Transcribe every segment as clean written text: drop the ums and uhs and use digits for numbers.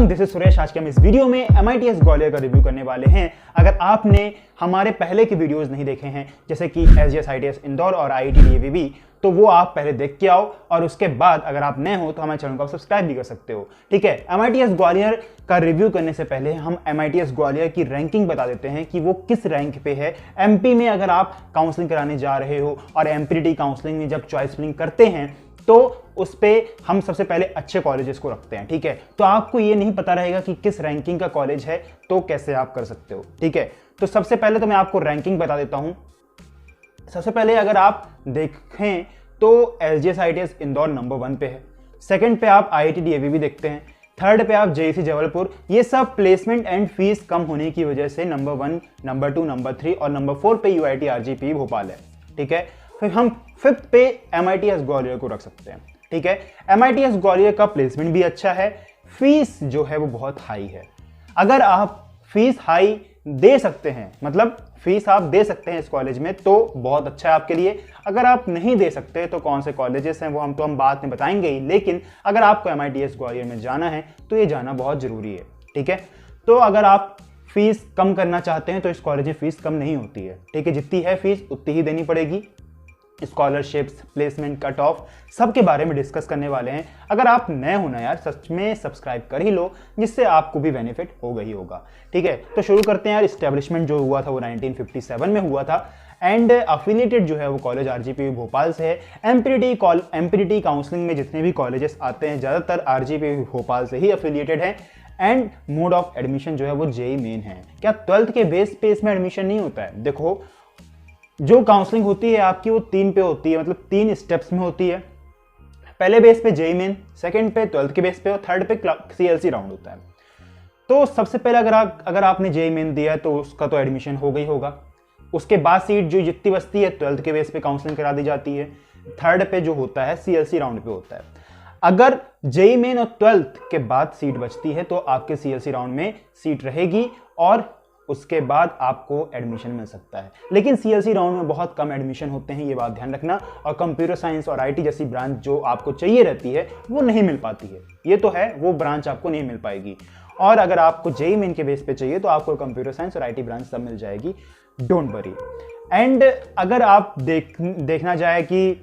This is Suresh. आज के हम इस वीडियो में MITS ग्वालियर का रिव्यू करने वाले हैं। अगर आपने हमारे पहले के वीडियोस नहीं देखे हैं, जैसे कि SGS ITS इंदौर और IIT DAVB, तो वो आप पहले देख के आओ और उसके बाद अगर आप नए हो तो हमारे चैनल को आप सब्सक्राइब भी कर सकते हो। ठीक है, MITS ग्वालियर का रिव्यू करने से पहले हम MITS ग्वालियर की रैंकिंग बता देते हैं कि वो किस रैंक पे है। MP में अगर आप काउंसलिंग कराने जा रहे हो और MPT काउंसलिंग में जब चॉइस फिलिंग करते हैं तो उस पे हम सबसे पहले अच्छे कॉलेजेस को रखते हैं। ठीक है, तो आपको ये नहीं पता रहेगा कि किस रैंकिंग का कॉलेज है तो कैसे आप कर सकते हो। ठीक है, तो सबसे पहले तो मैं आपको रैंकिंग बता देता हूं। सबसे पहले अगर आप देखें तो SGS ITS इंदौर नंबर 1 पे है, सेकंड पे आप IIT DAVB देखते हैं, थर्ड पे आप JEC जबलपुर। ये सब प्लेसमेंट एंड फीस कम होने की वजह से नंबर 1, नंबर 2, नंबर 3 और नंबर 4 पे UIT RGP भोपाल है। ठीक है, फिर हम फिफ्थ पे MITS ग्वालियर को रख सकते हैं। ठीक है, MITS ग्वालियर का प्लेसमेंट भी अच्छा है, फीस जो है वो बहुत हाई है। अगर आप फीस हाई दे सकते हैं, मतलब फीस आप दे सकते हैं इस कॉलेज में, तो बहुत अच्छा है आपके लिए। अगर आप नहीं दे सकते तो कौन से कॉलेजेस हैं वो हम बाद में बताएंगे ही, लेकिन अगर आपको MITS ग्वालियर में जाना है तो ये जाना बहुत जरूरी है। ठीक है, तो अगर आप फीस कम करना चाहते हैं तो इस कॉलेज में फीस कम नहीं होती है। ठीक है, जितनी है फीस उतनी ही देनी पड़ेगी। स्कॉलरशिप्स, प्लेसमेंट, कट ऑफ, सब के बारे में डिस्कस करने वाले हैं। अगर आप नए हो ना यार, सच में सब्सक्राइब कर ही लो, जिससे आपको भी बेनिफिट होगा ही होगा। ठीक है, तो शुरू करते हैं यार। इस्टेब्लिशमेंट जो हुआ था वो 1957 में हुआ था एंड अफिलिएटेड जो है वो कॉलेज RGP भोपाल से है। MPT काउंसलिंग में जितने भी कॉलेजेस आते हैं ज़्यादातर RGP भोपाल से ही अफिलिएटेड हैं एंड मोड ऑफ एडमिशन जो है वो JEE मेन है। क्या 12th के बेस पे इसमें एडमिशन नहीं होता है? देखो, जो काउंसलिंग होती है आपकी वो 3 पे होती है, मतलब 3 स्टेप्स में होती है। पहले बेस पे JEE मेन, सेकंड पे 12th के बेस पे और थर्ड पे CLC राउंड होता है। तो सबसे पहले अगर आपने JEE मेन दिया है तो उसका तो एडमिशन हो गई होगा। उसके बाद सीट जो जितनी बचती है 12th के बेस पे काउंसलिंग करा दी जाती है। थर्ड पे जो होता है CLC राउंड पे होता है। अगर JEE मेन और 12th के बाद सीट बचती है तो आपके CLC राउंड में सीट रहेगी और उसके बाद आपको एडमिशन मिल सकता है। लेकिन CLC राउंड में बहुत कम एडमिशन होते हैं, ये बात ध्यान रखना। और कंप्यूटर साइंस और IT जैसी ब्रांच जो आपको चाहिए रहती है वो नहीं मिल पाती है। ये तो है, वो ब्रांच आपको नहीं मिल पाएगी। और अगर आपको JEE मेन के बेस पे चाहिए तो आपको कंप्यूटर साइंस और IT ब्रांच सब मिल जाएगी, डोंट वरी। एंड अगर आप देखना जाए कि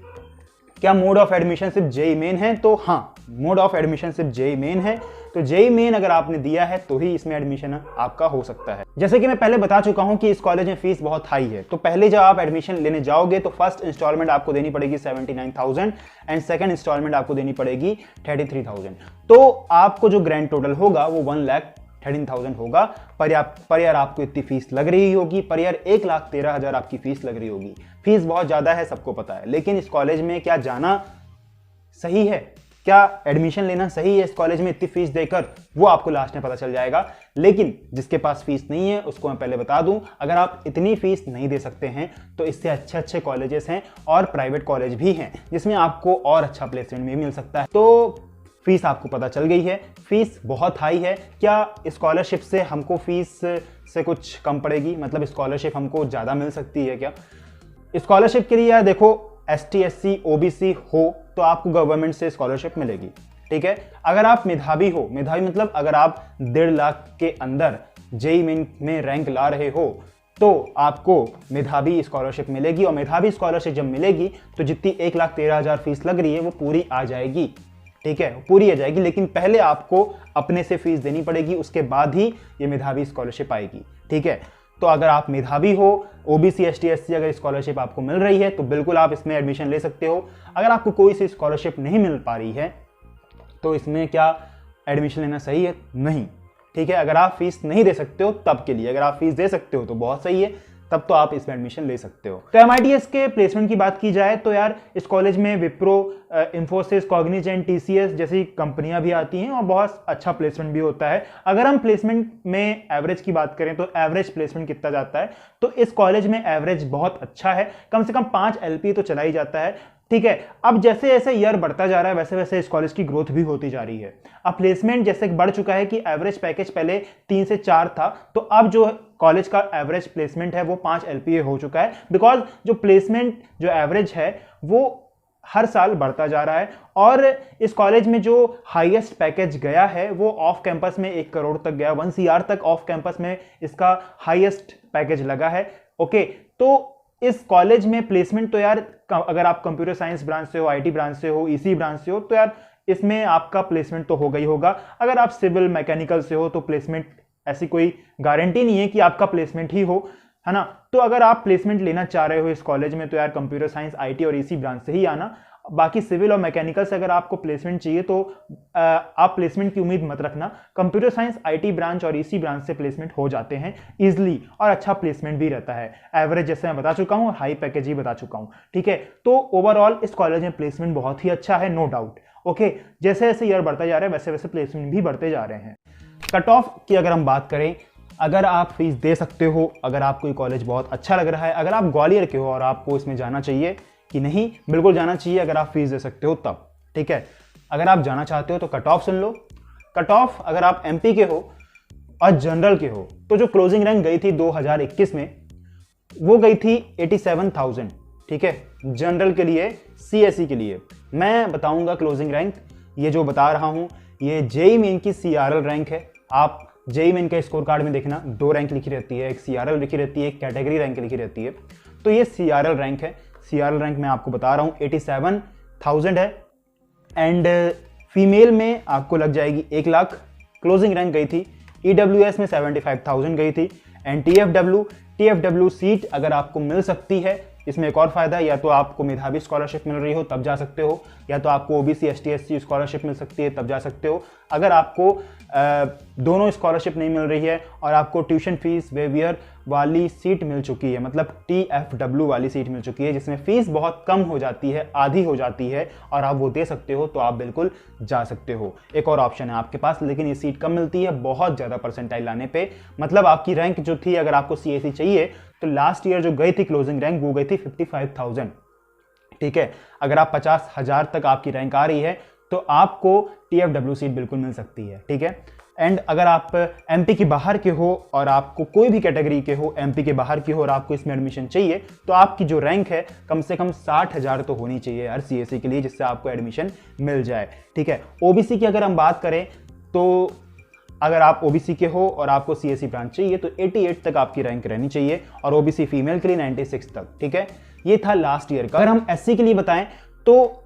क्या मोड ऑफ एडमिशन सिर्फ JEE मेन है, तो हाँ, मोड ऑफ एडमिशन सिर्फ JEE मेन है। तो JEE मेन अगर आपने दिया है तो ही इसमें एडमिशन आपका हो सकता है। जैसे कि मैं पहले बता चुका हूं कि इस कॉलेज में फीस बहुत हाई है। तो पहले जब आप एडमिशन लेने जाओगे तो फर्स्ट इंस्टॉलमेंट आपको देनी पड़ेगी 79,000 एंड सेकंड इंस्टॉलमेंट आपको देनी पड़ेगी 33,000। तो आपको जो ग्रैंड टोटल होगा वो 1,13,000 होगा। पर यार आपको इतनी फीस लग रही होगी, पर यार 1,13,000 आपकी फीस लग रही होगी। फीस बहुत ज्यादा है, सबको पता है, लेकिन इस कॉलेज में क्या जाना सही है? क्या एडमिशन लेना सही है इस कॉलेज में इतनी फीस देकर? वो आपको लास्ट में पता चल जाएगा। लेकिन जिसके पास फीस नहीं है उसको मैं पहले बता दूं, अगर आप इतनी फीस नहीं दे सकते हैं तो इससे अच्छे कॉलेजेस हैं और प्राइवेट कॉलेज भी हैं जिसमें आपको और अच्छा प्लेसमेंट भी मिल सकता है। तो फीस आपको पता चल गई है, फीस बहुत हाई है। क्या स्कॉलरशिप से हमको फीस से कुछ कम पड़ेगी? मतलब स्कॉलरशिप हमको ज़्यादा मिल सकती है क्या? स्कॉलरशिप के लिए यार देखो, ST SC OBC हो तो आपको गवर्नमेंट से स्कॉलरशिप मिलेगी। ठीक है, अगर आप मेधावी हो, मेधावी मतलब अगर आप 1.5 लाख के अंदर JEE मेन में रैंक ला रहे हो तो आपको मेधावी स्कॉलरशिप मिलेगी। और मेधावी स्कॉलरशिप जब मिलेगी तो जितनी 1,13,000 फीस लग रही है वो पूरी आ जाएगी। ठीक है, पूरी आ जाएगी, लेकिन पहले आपको अपने से फीस देनी पड़ेगी, उसके बाद ही ये मेधावी स्कॉलरशिप आएगी। ठीक है, तो अगर आप मेधावी हो, OBC ST SC अगर स्कॉलरशिप आपको मिल रही है तो बिल्कुल आप इसमें एडमिशन ले सकते हो। अगर आपको कोई सी स्कॉलरशिप नहीं मिल पा रही है तो इसमें क्या एडमिशन लेना सही है? नहीं। ठीक है, अगर आप फीस नहीं दे सकते हो तब के लिए, अगर आप फीस दे सकते हो तो बहुत सही है, तब तो आप इसमें एडमिशन ले सकते हो। तो MITS के प्लेसमेंट की बात की जाए तो यार इस कॉलेज में विप्रो, इंफोसिस, कॉग्निजेंट, TCS जैसी कंपनियां भी आती हैं और बहुत अच्छा प्लेसमेंट भी होता है। अगर हम प्लेसमेंट में एवरेज की बात करें तो एवरेज प्लेसमेंट कितना जाता है, तो इस कॉलेज में एवरेज बहुत अच्छा है, कम से कम 5 LP तो चला ही जाता है। ठीक है, अब जैसे जैसे ईयर बढ़ता जा रहा है वैसे वैसे इस कॉलेज की ग्रोथ भी होती जा रही है। अब प्लेसमेंट जैसे बढ़ चुका है कि एवरेज पैकेज पहले 3 से 4 था, तो अब जो कॉलेज का एवरेज प्लेसमेंट है वो 5 LPA हो चुका है। बिकॉज जो प्लेसमेंट जो एवरेज है वो हर साल बढ़ता जा रहा है। और इस कॉलेज में जो हाईएस्ट पैकेज गया है वो ऑफ कैंपस में 1 करोड़ तक गया, 1 CR तक ऑफ कैंपस में इसका हाईएस्ट पैकेज लगा है। ओके, तो इस कॉलेज में प्लेसमेंट तो यार, अगर आप कंप्यूटर साइंस ब्रांच से हो, आईटी ब्रांच से हो, ईसी ब्रांच से हो, तो यार इसमें आपका प्लेसमेंट तो होगा ही होगा। अगर आप सिविल मैकेनिकल से हो तो प्लेसमेंट ऐसी कोई गारंटी नहीं है कि आपका प्लेसमेंट ही हो, है ना। तो अगर आप प्लेसमेंट लेना चाह रहे हो इस कॉलेज में तो यार कंप्यूटर साइंस, आईटी और ईसी ब्रांच से ही आना। बाकी सिविल और मैकेनिकल से अगर आपको प्लेसमेंट चाहिए तो आप प्लेसमेंट की उम्मीद मत रखना। कंप्यूटर साइंस, आईटी ब्रांच और ईसी ब्रांच से प्लेसमेंट हो जाते हैं इजिली, और अच्छा प्लेसमेंट भी रहता है। एवरेज जैसे मैं बता चुका हूं और हाई पैकेज ही बता चुका हूं, ठीक है। तो ओवरऑल इस कॉलेज में प्लेसमेंट बहुत ही अच्छा है, नो डाउट। ओके, जैसे जैसे ईयर बढ़ता जा रहा है वैसे वैसे प्लेसमेंट भी बढ़ते जा रहे हैं। कट ऑफ की अगर हम बात करें, अगर आप फीस दे सकते हो, अगर आपको ये कॉलेज बहुत अच्छा लग रहा है, अगर आप ग्वालियर के हो और आपको इसमें जाना चाहिए कि नहीं, बिल्कुल जाना चाहिए अगर आप फीस दे सकते हो तब, ठीक है। अगर आप जाना चाहते हो तो कट ऑफ सुन लो। कट ऑफ अगर आप एमपी के हो और जनरल के हो तो जो क्लोजिंग रैंक गई थी 2021 में वो गई थी 87,000, ठीक है, जनरल के लिए, सीएसई के लिए। मैं बताऊंगा क्लोजिंग रैंक, ये जो बता रहा हूं ये जेईई मेन की सीआरएल रैंक है। आप जेईई मेन के स्कोर कार्ड में देखना 2 रैंक लिखी रहती है, एक सीआरएल लिखी रहती है, एक कैटेगरी रैंक लिखी रहती है। तो ये सीआरएल रैंक है। सीआरएल रैंक मैं आपको बता रहा हूँ 87,000 है। एंड फीमेल में आपको लग जाएगी 1 लाख। क्लोजिंग रैंक गई थी। ईडब्ल्यूएस में 75,000 गई थी। एंड टीएफडब्ल्यू सीट अगर आपको मिल सकती है, इसमें एक और फायदा है, या तो आपको मेधावी स्कॉलरशिप मिल रही हो तब जा सकते हो, या तो आपको ओबीसी एसटी एससी स्कॉलरशिप मिल सकती है तब जा सकते हो। अगर आपको दोनों स्कॉलरशिप नहीं मिल रही है और आपको ट्यूशन फीस वेवियर वाली सीट मिल चुकी है, मतलब टीएफडब्ल्यू वाली सीट मिल चुकी है जिसमें फीस बहुत कम हो जाती है, आधी हो जाती है, और आप वो दे सकते हो, तो आप बिल्कुल जा सकते हो। एक और ऑप्शन है आपके पास, लेकिन ये सीट कम मिलती है बहुत ज़्यादा परसेंटाइल लाने पे। मतलब आपकी रैंक जो थी, अगर आपको सीएसई चाहिए तो लास्ट ईयर जो गई थी क्लोजिंग रैंक वो गई थी 55,000, ठीक है। अगर आप 50,000 तक आपकी रैंक आ रही है तो आपको टीएफडब्ल्यू सीट बिल्कुल मिल सकती है, ठीक है। एंड अगर आप एमपी के बाहर के हो और आपको कोई भी कैटेगरी के हो, एमपी के बाहर के हो और आपको इसमें एडमिशन चाहिए, तो आपकी जो रैंक है कम से कम 60,000 तो होनी चाहिए हर सीएसई के लिए, जिससे आपको एडमिशन मिल जाए, ठीक है। ओबीसी की अगर हम बात करें तो अगर आप ओबीसी के हो और आपको सीएसई ब्रांच चाहिए तो 88 तक आपकी रैंक रहनी चाहिए, और ओबीसी फीमेल के लिए 96 तक, ठीक है। ये था लास्ट ईयर का। अगर हम एससी के लिए बताएं तो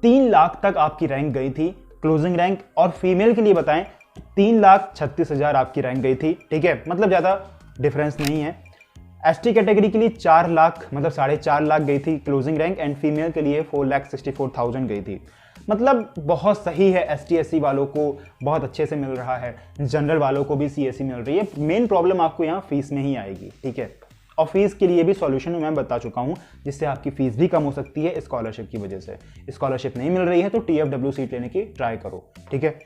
3 लाख तक आपकी रैंक गई थी क्लोजिंग रैंक, और फीमेल के लिए बताएं 3,36,000 आपकी रैंक गई थी, ठीक है। मतलब ज़्यादा डिफरेंस नहीं है। एसटी कैटेगरी के लिए 4 लाख, मतलब 4.5 लाख गई थी क्लोजिंग रैंक, एंड फीमेल के लिए 4,64,000 गई थी। मतलब बहुत सही है। एसटी एससी वालों को बहुत अच्छे से मिल रहा है, जनरल वालों को भी सीएसई मिल रही है। मेन प्रॉब्लम आपको यहाँ फीस में ही आएगी, ठीक है। और फीस के लिए भी सॉल्यूशन मैं बता चुका हूँ, जिससे आपकी फीस भी कम हो सकती है स्कॉलरशिप की वजह से। स्कॉलरशिप नहीं मिल रही है तो टीएफडब्ल्यू सीट लेने की ट्राई करो, ठीक है।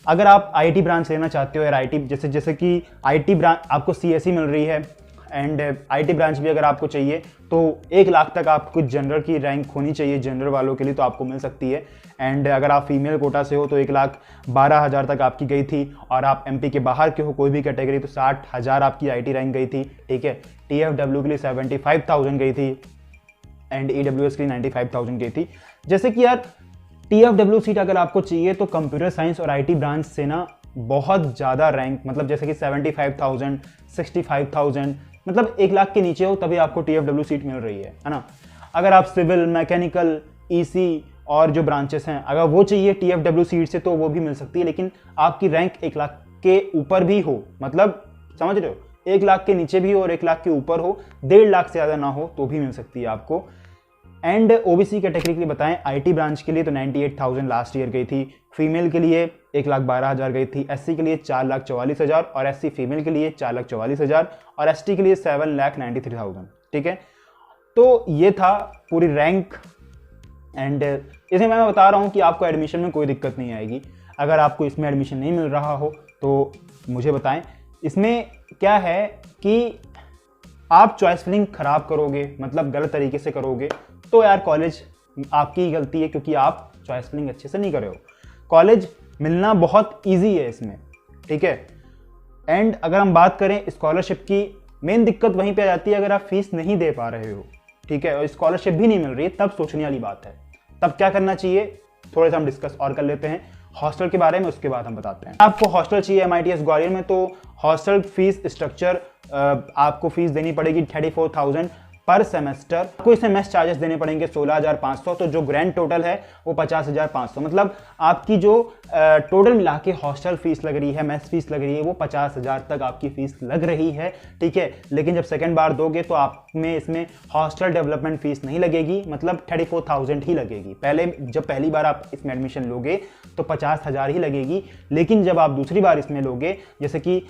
अगर आप आईटी ब्रांच लेना चाहते हो, यार आईटी जैसे कि आईटी ब्रांच आपको सीएसई मिल रही है, एंड आईटी ब्रांच भी अगर आपको चाहिए तो 1 लाख तक आपको जनरल की रैंक होनी चाहिए जनरल वालों के लिए, तो आपको मिल सकती है। एंड अगर आप फीमेल कोटा से हो तो 1,12,000 तक आपकी गई थी, और आप एमपी के बाहर के हो कोई भी कैटेगरी तो 60,000 आपकी आईटी रैंक गई थी, ठीक है। टीएफडब्ल्यू के लिए 75,000 गई थी, एंड ईडब्ल्यूएस के लिए 95,000 गई थी। जैसे कि यार टीएफडब्ल्यू सीट अगर आपको चाहिए तो कंप्यूटर साइंस और आईटी ब्रांच से ना बहुत ज़्यादा रैंक, मतलब जैसे कि 75,000, 65,000, मतलब 1 लाख के नीचे हो तभी आपको टीएफडब्ल्यू सीट मिल रही है ना। अगर आप सिविल, मैकेनिकल, ईसी और जो ब्रांचेस हैं अगर वो चाहिए टीएफडब्ल्यू सीट से तो वो भी मिल सकती है, लेकिन आपकी रैंक 1 लाख के ऊपर भी हो, मतलब समझ रहे हो, 1 लाख के नीचे भी हो और 1 लाख के ऊपर हो, 1.5 लाख से ज़्यादा ना हो तो भी मिल सकती है आपको। एंड ओबीसी कैटेगरी के लिए बताएं, आईटी ब्रांच के लिए तो 98,000 लास्ट ईयर गई थी, फीमेल के लिए 1,12,000 गई थी, एससी के लिए 4,44,000, और एससी फीमेल के लिए 4,44,000, और एसटी के लिए 7,93,000, ठीक है। तो ये था पूरी रैंक। एंड इसमें मैं बता रहा हूँ कि आपको एडमिशन में कोई दिक्कत नहीं आएगी। अगर आपको इसमें एडमिशन नहीं मिल रहा हो तो मुझे बताएं। इसमें क्या है कि आप चॉइस फिलिंग खराब करोगे, मतलब गलत तरीके से करोगे, तो यार कॉलेज आपकी ही गलती है, क्योंकि आप चॉइस फिलिंग अच्छे से नहीं कर रहे हो। कॉलेज मिलना बहुत इजी है इसमें, ठीक है। एंड अगर हम बात करें स्कॉलरशिप की, मेन दिक्कत वहीं पे आ जाती है अगर आप फीस नहीं दे पा रहे हो, ठीक है, और स्कॉलरशिप भी नहीं मिल रही है, तब सोचने वाली बात है। तब क्या करना चाहिए थोड़ा सा हम डिस्कस और कर लेते हैं हॉस्टल के बारे में, उसके बाद हम बताते हैं। आपको हॉस्टल चाहिए MITS ग्वालियर में, तो हॉस्टल फीस स्ट्रक्चर आपको फीस देनी पड़ेगी 34,000 पर सेमेस्टर। आपको इसमें मेस चार्जेस देने पड़ेंगे 16,500, तो जो ग्रैंड टोटल है वो 50,500। मतलब आपकी जो टोटल मिला के हॉस्टल फीस लग रही है, मेस फीस लग रही है, वो 50,000 तक आपकी फीस लग रही है, ठीक है। लेकिन जब सेकेंड बार दोगे तो आप में इसमें हॉस्टल डेवलपमेंट फीस नहीं लगेगी, मतलब 34,000 ही लगेगी। जब पहली बार आप इसमें एडमिशन लोगे तो 50,000 ही लगेगी, लेकिन जब आप दूसरी बार इसमें लोगे, जैसे कि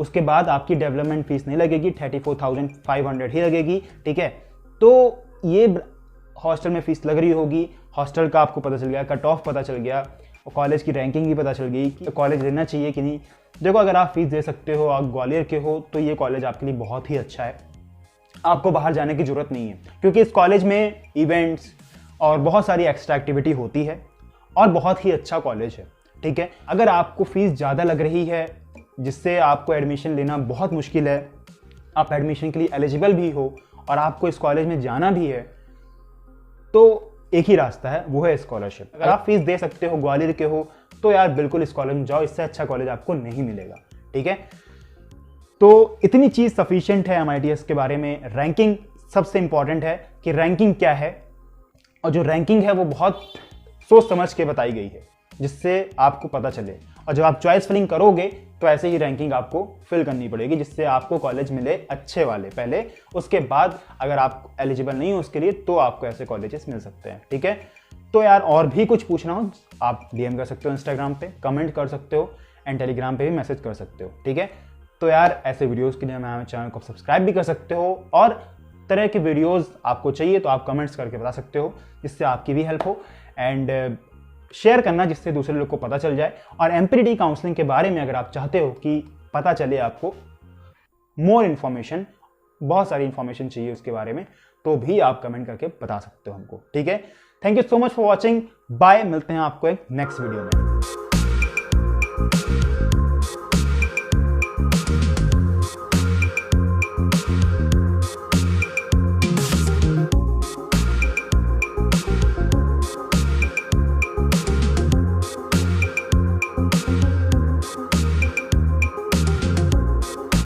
उसके बाद आपकी डेवलपमेंट फीस नहीं लगेगी, 34,500 ही लगेगी, ठीक है। तो ये हॉस्टल में फीस लग रही होगी, हॉस्टल का आपको पता चल गया, कट ऑफ पता चल गया, और कॉलेज की रैंकिंग भी पता चल गई कि कॉलेज लेना चाहिए कि नहीं। देखो, अगर आप फीस दे सकते हो, आप ग्वालियर के हो, तो ये कॉलेज आपके लिए बहुत ही अच्छा है, आपको बाहर जाने की जरूरत नहीं है, क्योंकि इस कॉलेज में इवेंट्स और बहुत सारी एक्स्ट्रा एक्टिविटी होती है और बहुत ही अच्छा कॉलेज है, ठीक है। अगर आपको फीस ज़्यादा लग रही है जिससे आपको एडमिशन लेना बहुत मुश्किल है, आप एडमिशन के लिए एलिजिबल भी हो और आपको इस कॉलेज में जाना भी है, तो एक ही रास्ता है, वो है स्कॉलरशिप। अगर आप फीस दे सकते हो, ग्वालियर के हो, तो यार बिल्कुल इस कॉलेज में जाओ, इससे अच्छा कॉलेज आपको नहीं मिलेगा, ठीक है। तो इतनी चीज़ सफिशिएंट है MITS के बारे में। रैंकिंग सबसे इंपॉर्टेंट है कि रैंकिंग क्या है, और जो रैंकिंग है वो बहुत सोच समझ के बताई गई है, जिससे आपको पता चले। और जब आप चॉइस फिलिंग करोगे तो ऐसे ही रैंकिंग आपको फिल करनी पड़ेगी, जिससे आपको कॉलेज मिले अच्छे वाले पहले, उसके बाद अगर आप एलिजिबल नहीं हो उसके लिए तो आपको ऐसे कॉलेजेस मिल सकते हैं, ठीक है। तो यार और भी कुछ पूछना हो आप DM कर सकते हो, इंस्टाग्राम पे कमेंट कर सकते हो, एंड टेलीग्राम पे भी मैसेज कर सकते हो, ठीक है। तो यार ऐसे वीडियोज़ के लिए हमारे चैनल को सब्सक्राइब भी कर सकते हो, और तरह के वीडियोज़ आपको चाहिए तो आप कमेंट्स करके बता सकते हो, जिससे आपकी भी हेल्प हो। एंड शेयर करना जिससे दूसरे लोग को पता चल जाए। और MPTT काउंसलिंग के बारे में अगर आप चाहते हो कि पता चले आपको मोर इन्फॉर्मेशन, बहुत सारी इन्फॉर्मेशन चाहिए उसके बारे में, तो भी आप कमेंट करके बता सकते हो हमको, ठीक है। Thank you so much for watching, bye. मिलते हैं आपको एक नेक्स्ट वीडियो में।